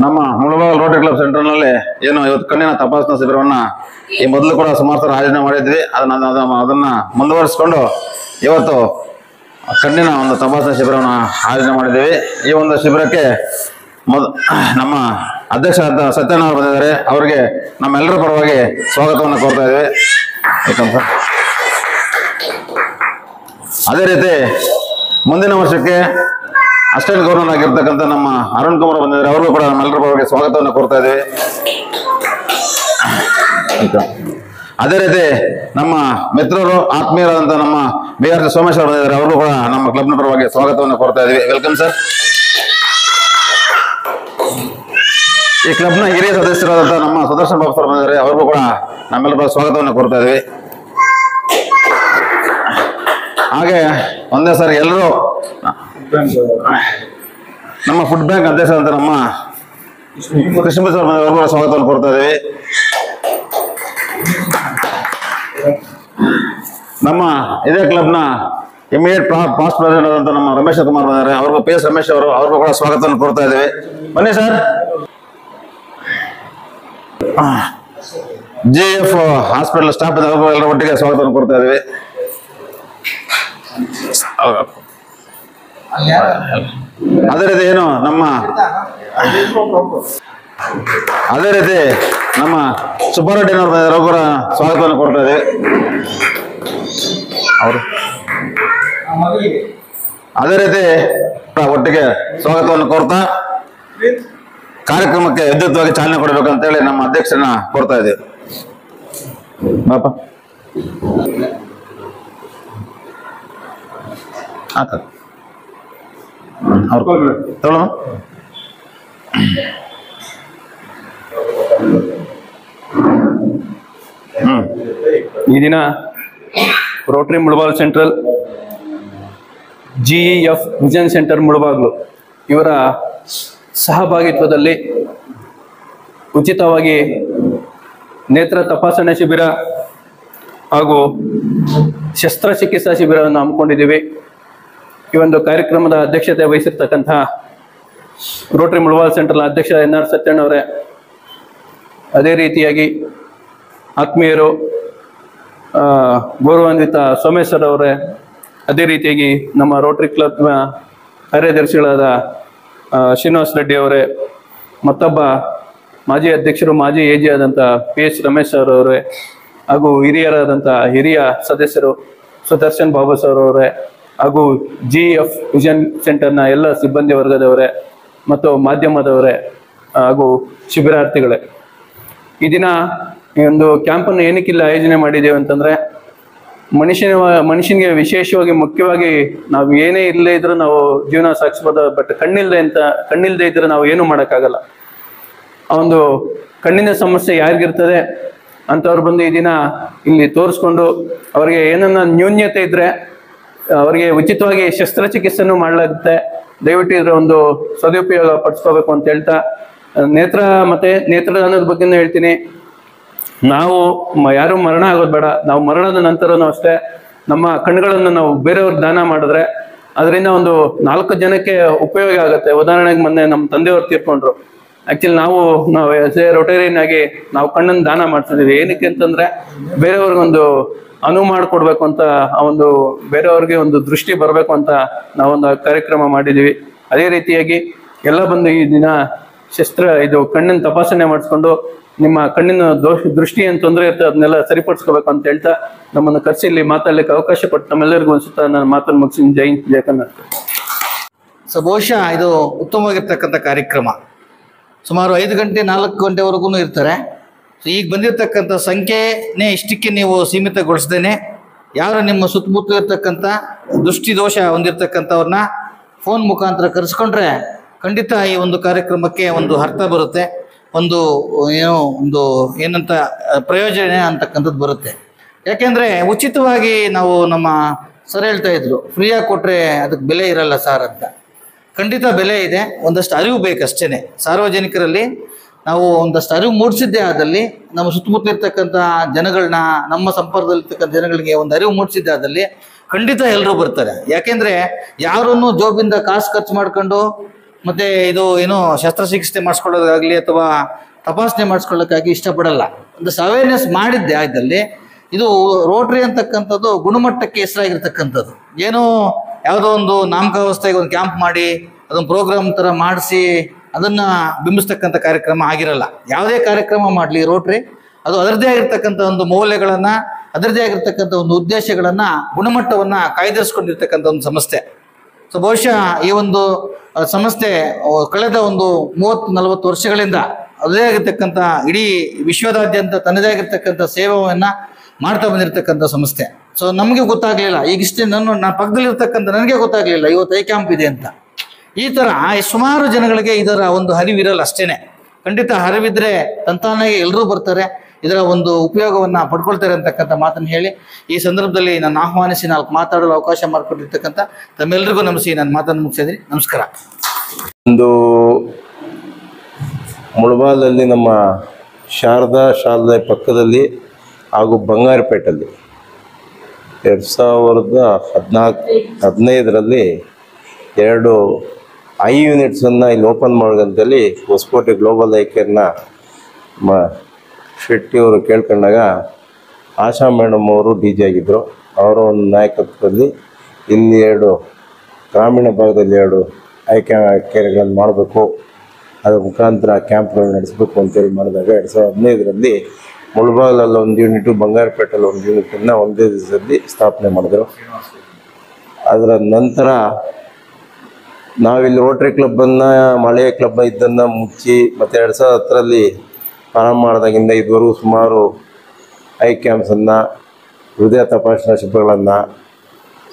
ನಮ್ಮ Mulbagal Rotary club ಸೆಂಟರ್ನಲ್ಲಿ ಏನು ಇವತ್ತು ಕಣ್ಣಿನ ತಪಾಸಣಾ ಶಿಬಿರವನ್ನ ಈ ಮೊದಲು ಕೂಡ ಸುಮಾರು ಸಲ ಆಯೋಜನೆ ಮಾಡಿದ್ವಿ. ಅದನ್ನ ಮುಂದುವರಿಸಿಕೊಂಡು ಇವತ್ತು ಕಣ್ಣಿನ ಒಂದು ತಪಾಸಣಾ ಶಿಬಿರವನ್ನು ಆಯೋಜನೆ ಮಾಡಿದ್ದೀವಿ. ಈ ಒಂದು ಶಿಬಿರಕ್ಕೆ ನಮ್ಮ ಅಧ್ಯಕ್ಷ ಸತ್ಯನಾರಾಯಣ ಅವರು ಬಂದಿದ್ದಾರೆ. ಅವರಿಗೆ ನಮ್ಮೆಲ್ಲರ ಪರವಾಗಿ ಸ್ವಾಗತವನ್ನು ಕೋರ್ತಾ ಇದ್ದೀವಿ. ಅದೇ ರೀತಿ ಮುಂದಿನ ವರ್ಷಕ್ಕೆ ಅಸಿಸ್ಟೆಂಟ್ ಗವರ್ನರ್ ಆಗಿರ್ತಕ್ಕಂಥ ನಮ್ಮ ಅರುಣ್ ಕುಮಾರ್ ಬಂದಿದ್ದಾರೆ. ಅವ್ರಿಗೂ ಕೂಡ ನಮ್ಮೆಲ್ಲರ ಪರವಾಗಿ ಸ್ವಾಗತವನ್ನು ಕೋರ್ತಾ ಇದ್ದೀವಿ. ಅದೇ ರೀತಿ ನಮ್ಮ ಮಿತ್ರರು ಆತ್ಮೀಯರಾದಂಥ ನಮ್ಮ BR ಸೋಮೇಶ್ ಅವರು ಬಂದಿದ್ದಾರೆ. ಅವ್ರಿಗೂ ಕೂಡ ನಮ್ಮ ಕ್ಲಬ್ನ ಪರವಾಗಿ ಸ್ವಾಗತವನ್ನು ಕೋರ್ತಾ ಇದ್ದೀವಿ. Welcome sir. ಈ ಕ್ಲಬ್ನ ಹಿರಿಯ ಸದಸ್ಯರಾದಂಥ ನಮ್ಮ ಸುದರ್ಶನ್ ಬಾಬು ಸರ್ ಬಂದಿದ್ದಾರೆ. ಅವ್ರಿಗೂ ಕೂಡ ನಮ್ಮೆಲ್ಲರ ಸ್ವಾಗತವನ್ನು ಕೋರ್ತಾ ಇದ್ದೀವಿ. ಹಾಗೆ ಒಂದೇ ಸರ್ ಎಲ್ಲರೂ ನಮ್ಮ ಫುಡ್ ಬ್ಯಾಂಕ್ ಅಧ್ಯಕ್ಷ ಅಂತ ನಮ್ಮ ಕೃಷ್ಣ ಸರ್ ಅವ್ರಿಗೂ ಕೂಡ ಸ್ವಾಗತವನ್ನು ಕೋರ್ತಾ ಇದ್ದೀವಿ. ನಮ್ಮ ಇದೇ ಕ್ಲಬ್ನ ಇಮಿಡಿಯೇಟ್ ಪಾಸ್ಟ್ ಪ್ರೆಸಿಡೆಂಟ್ ಆದಂತ ನಮ್ಮ ರಮೇಶ್ ಕುಮಾರ್ ಬಂದಿದ್ದಾರೆ. ಅವ್ರಿಗೂ PS ರಮೇಶ್ ಅವರು ಅವ್ರಿಗೂ ಕೂಡ ಸ್ವಾಗತವನ್ನು ಕೋರ್ತಾ ಇದ್ದೀವಿ. ಬನ್ನಿ ಸರ್. GF ಹಾಸ್ಪಿಟಲ್ ಸ್ಟಾಫ್ ಎಲ್ಲರ ಒಟ್ಟಿಗೆ ಸ್ವಾಗತವನ್ನು ಕೋರ್ತಾ ಇದ್ದೀವಿ. ಅದೇ ರೀತಿ ಏನು ನಮ್ಮ ಸುಬ್ಬಾರೆಡ್ಡಿ ಅವರು ಕೂಡ ಸ್ವಾಗತವನ್ನು ಕೊಡ್ತಾ ಇದ್ದೀವಿ. ಅವರು ಅದೇ ರೀತಿ ಒಟ್ಟಿಗೆ ಸ್ವಾಗತವನ್ನು ಕೋರ್ತಾ ಕಾರ್ಯಕ್ರಮಕ್ಕೆ ವಿದ್ಯುತ್ವಾಗಿ ಚಾಲನೆ ಕೊಡಬೇಕಂತೇಳಿ ನಮ್ಮ ಅಧ್ಯಕ್ಷರನ್ನ ಕೋರ್ತಾ ಇದ್ದೀವಿ. ಬಾಪ ತಗೊಳ್ಳೋಣ. ಈ ದಿನ Rotary Mulbagal central, GEF vision centre Mulbagal ಇವರ ಸಹಭಾಗಿತ್ವದಲ್ಲಿ ಉಚಿತವಾಗಿ ನೇತ್ರ ತಪಾಸಣೆ ಶಿಬಿರ ಹಾಗೂ ಶಸ್ತ್ರಚಿಕಿತ್ಸಾ ಶಿಬಿರವನ್ನು ಹಮ್ಮಿಕೊಂಡಿದ್ದೀವಿ. ಈ ಒಂದು ಕಾರ್ಯಕ್ರಮದ ಅಧ್ಯಕ್ಷತೆ ವಹಿಸಿರ್ತಕ್ಕಂಥ ರೋಟರಿ ಮುಳಬಾಗಿಲು ಸೆಂಟ್ರಲ್ ಅಧ್ಯಕ್ಷ NR ಸತ್ಯಣ್ಣ ಅವರೇ, ಅದೇ ರೀತಿಯಾಗಿ ಆತ್ಮೀಯರು ಗೌರವಾನ್ವಿತ ಸೋಮೇಶ್ವರ್ ಅವರೇ, ಅದೇ ರೀತಿಯಾಗಿ ನಮ್ಮ ರೋಟರಿ ಕ್ಲಬ್ನ ಕಾರ್ಯದರ್ಶಿಗಳಾದ ಶ್ರೀನಿವಾಸ್ ರೆಡ್ಡಿ ಅವರೇ, ಮತ್ತೊಬ್ಬ ಮಾಜಿ ಅಧ್ಯಕ್ಷರು ಮಾಜಿ AG ಆದಂಥ PS ರಮೇಶ್ ಅವರವರೇ, ಹಾಗೂ ಹಿರಿಯ ಸದಸ್ಯರು ಸುದರ್ಶನ್ ಬಾಬು ಸರ್ ಅವರೇ, ಹಾಗೂ GEF ವಿಷನ್ ಸೆಂಟರ್ನ ಎಲ್ಲ ಸಿಬ್ಬಂದಿ ವರ್ಗದವರೇ ಮತ್ತು ಮಾಧ್ಯಮದವರೇ ಹಾಗೂ ಶಿಬಿರಾರ್ಥಿಗಳೇ, ಈ ದಿನ ಈ ಒಂದು ಕ್ಯಾಂಪನ್ನು ಏನಕ್ಕಿಲ್ಲ ಆಯೋಜನೆ ಮಾಡಿದ್ದೇವೆ ಅಂತಂದರೆ, ಮನುಷ್ಯನಿಗೆ ವಿಶೇಷವಾಗಿ ಮುಖ್ಯವಾಗಿ ನಾವು ಏನೇ ಇಲ್ಲದೇ ಇದ್ರೂ ನಾವು ಜೀವನ ಸಾಗಿಸ್ಬೋದು. ಬಟ್ ಕಣ್ಣಿಲ್ಲದೆ ಇದ್ರೆ ನಾವು ಏನೂ ಮಾಡೋಕ್ಕಾಗಲ್ಲ. ಆ ಒಂದು ಕಣ್ಣಿನ ಸಮಸ್ಯೆ ಯಾರಿಗಿರ್ತದೆ ಅಂಥವ್ರು ಬಂದು ಈ ದಿನ ಇಲ್ಲಿ ತೋರಿಸ್ಕೊಂಡು ಅವರಿಗೆ ಏನನ್ನ ನ್ಯೂನ್ಯತೆ ಇದ್ದರೆ ಅವರಿಗೆ ಉಚಿತವಾಗಿ ಶಸ್ತ್ರಚಿಕಿತ್ಸೆನೂ ಮಾಡಲಾಗುತ್ತೆ. ದಯವಿಟ್ಟು ಇದರ ಒಂದು ಸದುಪಯೋಗ ಪಡಿಸ್ಕೋಬೇಕು ಅಂತ ಹೇಳ್ತಾ, ನೇತ್ರದಾನದ ಬಗ್ಗೆನೂ ಹೇಳ್ತೀನಿ. ನಾವು ಯಾರು ಮರಣ ಆಗೋದು ಬೇಡ. ನಾವು ಮರಣದ ನಂತರನೂ ಅಷ್ಟೇ ನಮ್ಮ ಕಣ್ಣುಗಳನ್ನು ನಾವು ಬೇರೆಯವ್ರಿಗೆ ದಾನ ಮಾಡಿದ್ರೆ ಅದರಿಂದ ಒಂದು 4 ಜನಕ್ಕೆ ಉಪಯೋಗ ಆಗುತ್ತೆ. ಉದಾಹರಣೆಗೆ ಮೊನ್ನೆ ನಮ್ಮ ತಂದೆಯವರು ತೀರ್ಕೊಂಡ್ರು. ಆ್ಯಕ್ಚುಲಿ ನಾವು ರೊಟೇರಿಯನ್ ಆಗಿ ನಾವು ಕಣ್ಣನ್ನು ದಾನ ಮಾಡ್ತಿದ್ದೀವಿ. ಏನಕ್ಕೆ ಅಂತಂದರೆ ಬೇರೆಯವ್ರಿಗೊಂದು ಅನುವು ಮಾಡಿಕೊಡ್ಬೇಕು ಅಂತ, ಆ ಒಂದು ಬೇರೆಯವ್ರಿಗೆ ಒಂದು ದೃಷ್ಟಿ ಬರಬೇಕು ಅಂತ ನಾವೊಂದು ಕಾರ್ಯಕ್ರಮ ಮಾಡಿದ್ದೀವಿ. ಅದೇ ರೀತಿಯಾಗಿ ಎಲ್ಲ ಬಂದು ಈ ದಿನ ಕಣ್ಣಿನ ತಪಾಸಣೆ ಮಾಡಿಸ್ಕೊಂಡು ನಿಮ್ಮ ಕಣ್ಣಿನ ದೃಷ್ಟಿ ಏನು ತೊಂದರೆ ಇರ್ತದೆ ಅದನ್ನೆಲ್ಲ ಸರಿಪಡಿಸ್ಕೋಬೇಕು ಅಂತ ಹೇಳ್ತಾ ನಮ್ಮನ್ನು ಕರೆಸಿ ಇಲ್ಲಿ ಮಾತಾಡ್ಲಿಕ್ಕೆ ಅವಕಾಶ ಕೊಟ್ಟು ನಮ್ಮೆಲ್ಲರಿಗೂ ಅನ್ಸುತ್ತಾ ನಾನು ಮಾತನ್ನು ಮುಗಿಸಿದ. ಜೈ ಕರ್ನಾಟಕ. ಸೊ ಬಹುಶಃ ಇದು ಉತ್ತಮವಾಗಿರ್ತಕ್ಕಂಥ ಕಾರ್ಯಕ್ರಮ. ಸುಮಾರು 5 ಗಂಟೆ 4 ಗಂಟೆವರೆಗೂ ಇರ್ತಾರೆ. ಸೊ ಈಗ ಬಂದಿರತಕ್ಕಂಥ ಸಂಖ್ಯೆನೇ ಇಷ್ಟಕ್ಕೆ ನೀವು ಸೀಮಿತಗೊಳಿಸ್ದೇನೆ ಯಾರು ನಿಮ್ಮ ಸುತ್ತಮುತ್ತ ಇರ್ತಕ್ಕಂಥ ದೃಷ್ಟಿದೋಷ ಹೊಂದಿರತಕ್ಕಂಥವ್ರನ್ನ ಫೋನ್ ಮುಖಾಂತರ ಕರೆಸ್ಕೊಂಡ್ರೆ ಖಂಡಿತ ಈ ಒಂದು ಕಾರ್ಯಕ್ರಮಕ್ಕೆ ಒಂದು ಅರ್ಥ ಬರುತ್ತೆ, ಏನಂತ ಪ್ರಯೋಜನ ಅಂತಕ್ಕಂಥದ್ದು ಬರುತ್ತೆ. ಯಾಕೆಂದರೆ ಉಚಿತವಾಗಿ ನಾವು ನಮ್ಮ ಸರ್ ಹೇಳ್ತಾ ಇದ್ರು, ಫ್ರೀಯಾಗಿ ಕೊಟ್ಟರೆ ಅದಕ್ಕೆ ಬೆಲೆ ಇರಲ್ಲ ಸರ್ ಅಂತ. ಖಂಡಿತ ಬೆಲೆ ಇದೆ. ಒಂದಷ್ಟು ಅರಿವು ಬೇಕಷ್ಟೇ ಸಾರ್ವಜನಿಕರಲ್ಲಿ. ನಾವು ಒಂದಷ್ಟು ಅರಿವು ಮೂಡಿಸಿದ್ದೇ ಆದಲ್ಲಿ ನಮ್ಮ ಸುತ್ತಮುತ್ತ ಇರ್ತಕ್ಕಂಥ ಜನಗಳನ್ನ, ನಮ್ಮ ಸಂಪರ್ಕದಲ್ಲಿರ್ತಕ್ಕಂಥ ಜನಗಳಿಗೆ ಒಂದು ಅರಿವು ಮೂಡಿಸಿದ್ದೇ ಆದಲ್ಲಿ ಖಂಡಿತ ಎಲ್ಲರೂ ಬರ್ತಾರೆ. ಯಾಕೆಂದರೆ ಯಾರನ್ನು ಜೋಬಿಂದ ಕಾಸು ಖರ್ಚು ಮಾಡ್ಕೊಂಡು ಮತ್ತು ಇದು ಏನೋ ಶಸ್ತ್ರಚಿಕಿತ್ಸೆ ಮಾಡಿಸ್ಕೊಳ್ಳೋದಾಗಲಿ ಅಥವಾ ತಪಾಸಣೆ ಮಾಡಿಸ್ಕೊಳ್ಳೋಕ್ಕಾಗಿ ಇಷ್ಟಪಡಲ್ಲ. ಒಂದಷ್ಟು ಅವೇರ್ನೆಸ್ ಮಾಡಿದ್ದೆ ಆದಲ್ಲಿ ಇದು ರೋಟ್ರಿ ಅಂತಕ್ಕಂಥದ್ದು ಗುಣಮಟ್ಟಕ್ಕೆ ಹೆಸರಾಗಿರ್ತಕ್ಕಂಥದ್ದು. ಏನೋ ಯಾವುದೋ ಒಂದು ನಾಮಕಾವಸ್ಥೆಗೆ ಒಂದು ಕ್ಯಾಂಪ್ ಮಾಡಿ ಅದೊಂದು ಪ್ರೋಗ್ರಾಮ್ ಥರ ಮಾಡಿಸಿ ಅದನ್ನು ಬಿಂಬಿಸ್ತಕ್ಕಂಥ ಕಾರ್ಯಕ್ರಮ ಆಗಿರಲ್ಲ. ಯಾವುದೇ ಕಾರ್ಯಕ್ರಮ ಮಾಡಲಿ ರೋಟ್ರಿ ಅದು ಅದರದ್ದೇ ಆಗಿರ್ತಕ್ಕಂಥ ಒಂದು ಮೌಲ್ಯಗಳನ್ನು, ಅದರದ್ದೇ ಆಗಿರ್ತಕ್ಕಂಥ ಒಂದು ಉದ್ದೇಶಗಳನ್ನು, ಗುಣಮಟ್ಟವನ್ನು ಕಾಯ್ದಿರಿಸ್ಕೊಂಡಿರ್ತಕ್ಕಂಥ ಒಂದು ಸಂಸ್ಥೆ. ಸೊ ಬಹುಶಃ ಈ ಒಂದು ಸಂಸ್ಥೆ ಕಳೆದ ಒಂದು 30-40 ವರ್ಷಗಳಿಂದ ಅದೇ ಆಗಿರ್ತಕ್ಕಂಥ ಇಡೀ ವಿಶ್ವದಾದ್ಯಂತ ತನ್ನದೇ ಆಗಿರ್ತಕ್ಕಂಥ ಸೇವೆಯನ್ನು ಮಾಡ್ತಾ ಬಂದಿರತಕ್ಕಂಥ ಸಂಸ್ಥೆ. ಸೊ ನಮಗೆ ಗೊತ್ತಾಗಲಿಲ್ಲ, ಈಗಿಷ್ಟೇ ನನ್ನ ಪಕ್ಕದಲ್ಲಿರ್ತಕ್ಕಂಥ ನನಗೆ ಗೊತ್ತಾಗಲಿಲ್ಲ ಇವತ್ತು ಐ ಕ್ಯಾಂಪ್ ಇದೆ ಅಂತ. ಈ ಥರ ಸುಮಾರು ಜನಗಳಿಗೆ ಇದರ ಒಂದು ಹರಿವಿರಲ್ಲ ಅಷ್ಟೇ. ಖಂಡಿತ ಹರಿವಿದ್ರೆ ತಂತಾನಾಗಿ ಎಲ್ಲರೂ ಬರ್ತಾರೆ, ಇದರ ಒಂದು ಉಪಯೋಗವನ್ನು ಪಡ್ಕೊಳ್ತಾರೆ ಅಂತಕ್ಕಂಥ ಮಾತನ್ನು ಹೇಳಿ ಈ ಸಂದರ್ಭದಲ್ಲಿ ನಾನು ಆಹ್ವಾನಿಸಿ 4 ಮಾತಾಡಲು ಅವಕಾಶ ಮಾಡಿಕೊಟ್ಟಿರ್ತಕ್ಕಂಥ ತಮ್ಮೆಲ್ಲರಿಗೂ ನಮಿಸಿ ನಾನು ಮಾತನ್ನು ಮುಗಿಸಿದ್ದೀನಿ. ನಮಸ್ಕಾರ. ಒಂದು ಮುಳಬಾಲಲ್ಲಿ ನಮ್ಮ ಶಾರದಾ ಶಾಲೆ ಪಕ್ಕದಲ್ಲಿ ಹಾಗೂ ಬಂಗಾರಪೇಟಲ್ಲಿ 2015ರಲ್ಲಿ 2 ಐ ಯೂನಿಟ್ಸನ್ನು ಇಲ್ಲಿ ಓಪನ್ ಮಾಡೋದಂತೇಳಿ ಹೊಸಕೋಟೆ ಗ್ಲೋಬಲ್ ಐಕೇರ್ನ ಶೆಟ್ಟಿಯವರು ಕೇಳ್ಕೊಂಡಾಗ ಆಶಾ ಮೇಡಮ್ ಅವರು ಡಿ ಜೆ ಆಗಿದ್ದರು. ಅವರ ಒಂದು ನಾಯಕತ್ವದಲ್ಲಿ ಇಲ್ಲಿ 2 ಗ್ರಾಮೀಣ ಭಾಗದಲ್ಲಿ 2 ಕೇರ್ಗಳನ್ನು ಮಾಡಬೇಕು, ಅದರ ಮುಖಾಂತರ ಕ್ಯಾಂಪ್ಗಳು ನಡೆಸಬೇಕು ಅಂತೇಳಿ ಮಾಡಿದಾಗ 2015ರಲ್ಲಿ ಮುಳಬಾಗಲಲ್ಲಿ 1 ಯೂನಿಟು, ಬಂಗಾರಪೇಟೆಯಲ್ಲಿ 1 ಯೂನಿಟನ್ನು ಒಂದೇ ದಿವಸದಲ್ಲಿ ಸ್ಥಾಪನೆ ಮಾಡಿದ್ರು. ಅದರ ನಂತರ ನಾವಿಲ್ಲಿ ರೋಟ್ರಿ ಕ್ಲಬ್ಬನ್ನು, ಮಳೆಯ ಕ್ಲಬ್ ಇದನ್ನು ಮುಚ್ಚಿ ಮತ್ತು 2010ರಲ್ಲಿ ಪ್ರಾರಂಭ ಮಾಡಿದಾಗಿಂದ ಇದುವರೆಗೂ ಸುಮಾರು ಐ ಕ್ಯಾಂಪ್ಸನ್ನು, ಹೃದಯ ತಪಾಸಣಾ ಶಿಬಿರಗಳನ್ನು,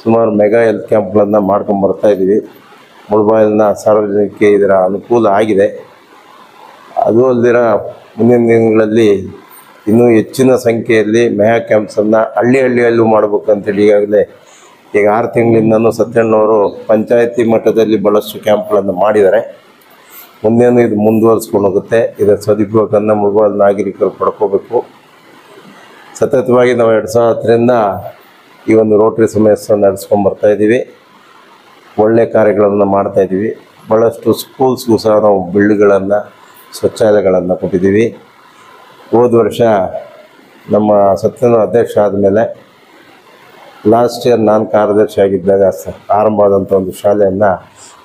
ಸುಮಾರು ಮೆಗಾ ಹೆಲ್ತ್ ಕ್ಯಾಂಪ್ಗಳನ್ನು ಮಾಡ್ಕೊಂಬರ್ತಾಯಿದ್ದೀವಿ. ಮುಳಬಾಗಿಲಿನ ಸಾರ್ವಜನಿಕರಿಗೆ ಇದರ ಅನುಕೂಲ ಆಗಿದೆ. ಅದು ಅಲ್ಲದಿರ ಮುಂದಿನ ದಿನಗಳಲ್ಲಿ ಇನ್ನೂ ಹೆಚ್ಚಿನ ಸಂಖ್ಯೆಯಲ್ಲಿ ಮೆಗಾ ಕ್ಯಾಂಪ್ಸನ್ನು ಹಳ್ಳಿಯಲ್ಲೂ ಮಾಡಬೇಕಂತೇಳಿ ಈಗಾಗಲೇ ಈಗ 6 ತಿಂಗಳಿಂದನೂ ಸತ್ಯಣ್ಣವರು ಪಂಚಾಯತಿ ಮಟ್ಟದಲ್ಲಿ ಭಾಳಷ್ಟು ಕ್ಯಾಂಪ್ಗಳನ್ನು ಮಾಡಿದ್ದಾರೆ. ಮುಂದೇನು ಇದು ಮುಂದುವರಿಸ್ಕೊಂಡು ಹೋಗುತ್ತೆ. ಇದರ ಸದುಪಯೋಗವನ್ನು ಮುಳಬಾಗಿಲು ನಾಗರಿಕರು ಪಡ್ಕೋಬೇಕು. ಸತತವಾಗಿ ನಾವು 2010ರಿಂದ ಈ ಒಂದು ರೋಟ್ರಿ ಸಮಾವೇಶ ನಡೆಸ್ಕೊಂಡು ಬರ್ತಾಯಿದ್ದೀವಿ. ಒಳ್ಳೆಯ ಕಾರ್ಯಗಳನ್ನು ಮಾಡ್ತಾಯಿದ್ದೀವಿ. ಭಾಳಷ್ಟು ಸ್ಕೂಲ್ಸ್ಗೂ ಸಹ ನಾವು ಬಿಲ್ಡ್ಗಳನ್ನು, ಶೌಚಾಲಯಗಳನ್ನು ಕೊಟ್ಟಿದ್ದೀವಿ. ಹೋದ ವರ್ಷ ನಮ್ಮ ಸತ್ಯನ ಅಧ್ಯಕ್ಷ ಆದಮೇಲೆ ಲಾಸ್ಟ್ ಇಯರ್ ನಾನು ಕಾರ್ಯದರ್ಶಿ ಆಗಿದ್ದಾಗ ಆರಂಭ ಆದಂಥ ಒಂದು ಶಾಲೆಯನ್ನು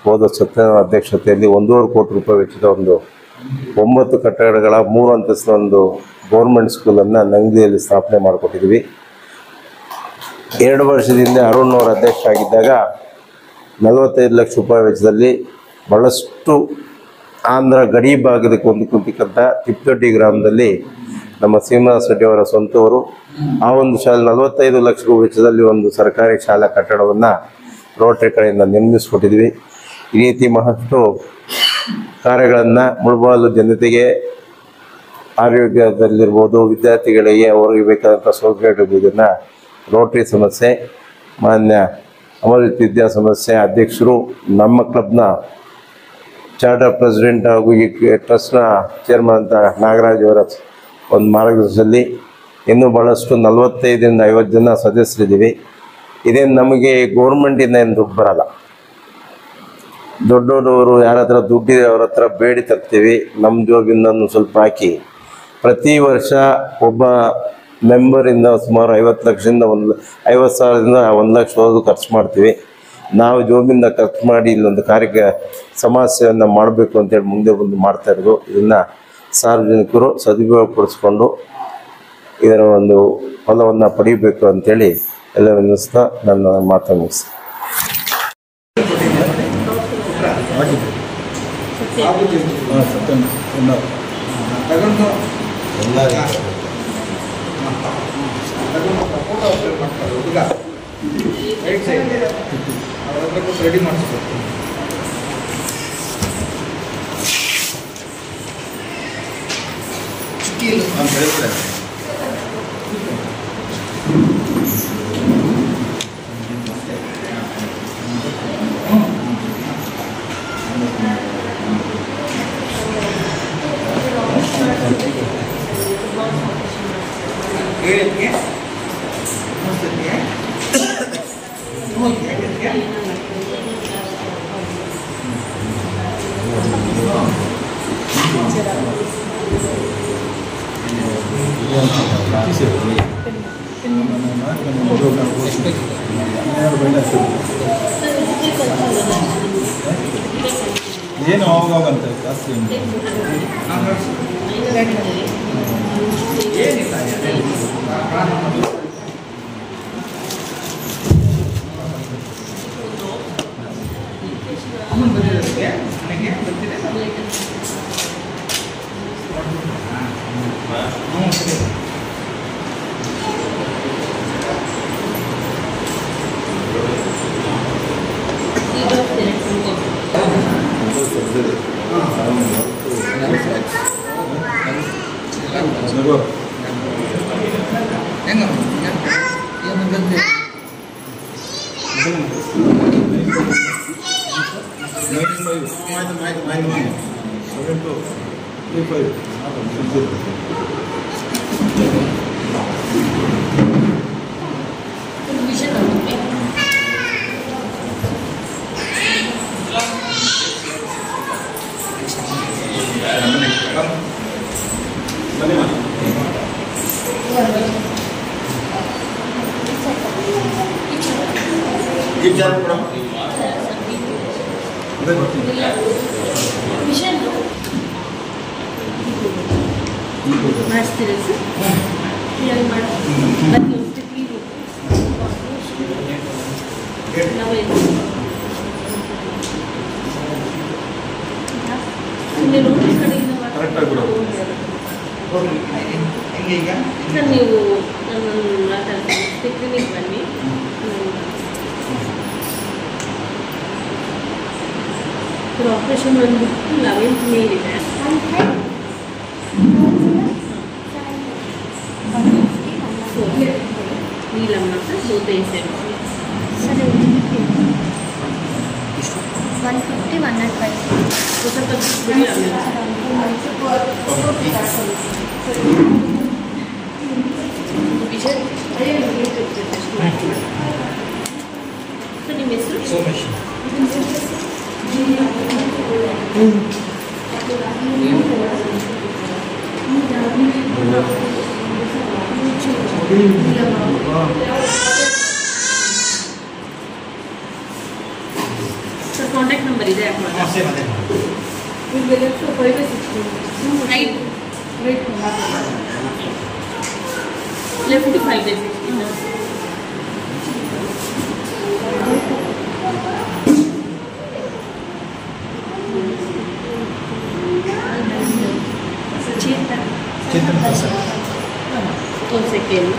ಹೋದ ಸತ್ಯನ ಅಧ್ಯಕ್ಷತೆಯಲ್ಲಿ 1.5 ಕೋಟಿ ರೂಪಾಯಿ ವೆಚ್ಚದ ಒಂದು 9 ಕಟ್ಟಡಗಳ 3 ಅಂತಸ್ತಿನ ಒಂದು ಗೌರ್ಮೆಂಟ್ ಸ್ಕೂಲನ್ನು ನಂಗ್ಲಿಯಲ್ಲಿ ಸ್ಥಾಪನೆ ಮಾಡಿಕೊಟ್ಟಿದ್ದೀವಿ. 2 ವರ್ಷದಿಂದ ಅರುಣ್ ಅವರು ಅಧ್ಯಕ್ಷ ಆಗಿದ್ದಾಗ 45 ಲಕ್ಷ ರೂಪಾಯಿ ವೆಚ್ಚದಲ್ಲಿ ಭಾಳಷ್ಟು ಆಂಧ್ರ ಗಡಿ ಭಾಗದಕ್ಕೆ ಹೊಂದಿಕೊಂಡಿರ್ತಕ್ಕಂಥ ತಿಪ್ಪದೊಡ್ಡಿ ಗ್ರಾಮದಲ್ಲಿ ನಮ್ಮ ಶ್ರೀನಿವಾಸ ರೆಡ್ಡಿ ಅವರ ಸ್ವಂತವರು ಆ ಒಂದು ಶಾಲೆ 45 ಲಕ್ಷ ರೂಪಾಯಿ ವೆಚ್ಚದಲ್ಲಿ ಒಂದು ಸರ್ಕಾರಿ ಶಾಲಾ ಕಟ್ಟಡವನ್ನು ರೋಟರಿ ಕಡೆಯಿಂದ ನಿರ್ಮಿಸಿಕೊಟ್ಟಿದ್ವಿ. ಈ ರೀತಿ ಮಹತ್ವ ಕಾರ್ಯಗಳನ್ನು ಮುಳಬಾಗಿಲು ಜನತೆಗೆ ಆರೋಗ್ಯದಲ್ಲಿರ್ಬೋದು, ವಿದ್ಯಾರ್ಥಿಗಳಿಗೆ ಅವ್ರಿಗೆ ಬೇಕಾದಂಥ ಸೌಕರ್ಯಗಳನ್ನು ರೋಟರಿ ಸಮಸ್ಯೆ ಮಾನ್ಯ ಅಮರಜಿತ್ ವಿದ್ಯಾ ಸಮಸ್ಯೆ ಅಧ್ಯಕ್ಷರು, ನಮ್ಮ ಕ್ಲಬ್ನ ಚಾರ್ಟರ್ ಪ್ರೆಸಿಡೆಂಟ್ ಹಾಗೂ ಈ ಟ್ರಸ್ಟ್ನ ಚೇರ್ಮನ್ ಅಂತ ನಾಗರಾಜ್ ಅವರ ಒಂದು ಮಾರ್ಗದರ್ಶನದಲ್ಲಿ ಇನ್ನೂ ಭಾಳಷ್ಟು 45ರಿಂದ 50 ಜನ ಸದಸ್ಯರಿದ್ದೀವಿ. ಇದೇನು ನಮಗೆ ಗೌರ್ಮೆಂಟಿಂದ ಏನು ದುಡ್ಡು ಬರಲ್ಲ. ದೊಡ್ಡವರು ಯಾರ ಹತ್ರ ದುಡ್ಡಿದೆ ಅವ್ರ ಹತ್ರ ಬೇಡಿ ತರ್ತೀವಿ. ನಮ್ಮ ಜೋಬಿಂದ ಸ್ವಲ್ಪ ಹಾಕಿ ಪ್ರತಿ ವರ್ಷ ಒಬ್ಬ ಮೆಂಬರಿಂದ ಸುಮಾರು 50 ಲಕ್ಷದಿಂದ 50,000ದಿಂದ 1 ಲಕ್ಷವರೆಗೂ ಖರ್ಚು ಮಾಡ್ತೀವಿ. ನಾವು ಜೋಬಿಂದ ಖರ್ಚು ಮಾಡಿ ಇಲ್ಲೊಂದು ಕಾರ್ಯಕ್ಕೆ ಸಮಸ್ಯೆಯನ್ನು ಮಾಡಬೇಕು ಅಂತೇಳಿ ಮುಂದೆ ಬಂದು ಮಾಡ್ತಾಯಿರೋದು. ಇದನ್ನು ಸಾರ್ವಜನಿಕರು ಸದುಪಯೋಗಪಡಿಸ್ಕೊಂಡು ಇದರ ಒಂದು ಫಲವನ್ನು ಪಡೀಬೇಕು ಅಂತೇಳಿ ಎಲ್ಲ ವಿನಿಸ್ತಾ ನನ್ನ ಮಾತನ್ನು ಮುಗಿಸ್ತೀನಿ. ರೆಡಿ ಮಾಡಿಸ್ಬೇಕು. ಏನು ಅವಾಗಂತ ಜಾಸ್ತಿ ಮಾಡಿಸ್ತೀರಾ ಸರ್? ಹೇಳಿ ಸರ್ ನೀವು ನನ್ನನ್ನು ಮಾತಾಡ್ತೀನಿ ಕ್ಲಿನಿಕ್ ಬನ್ನಿ. ಆಪರೇಷನ್ ಬಂದ್ಬಿಟ್ಟು 11th May ಇದೆ. ನೀಲಮ್ಮ ಸರ್ 150 150 ಸ್ವಲ್ಪ ಬಿಡಿ ಆಮೇಲೆ ಸರ್ ನಿಮ್ಮ ಹೆಸರು? ಸೋಮೇಶ್. ಸರ್ ಕಾಂಟ್ಯಾಕ್ಟ್ ನಂಬರ್ ಇದೆ ಯಾಕೆ ಲೆಫ್ಟ್ 5 days ಚೇತನ್ ಒಂದು ಸೆಕೆಂಡ್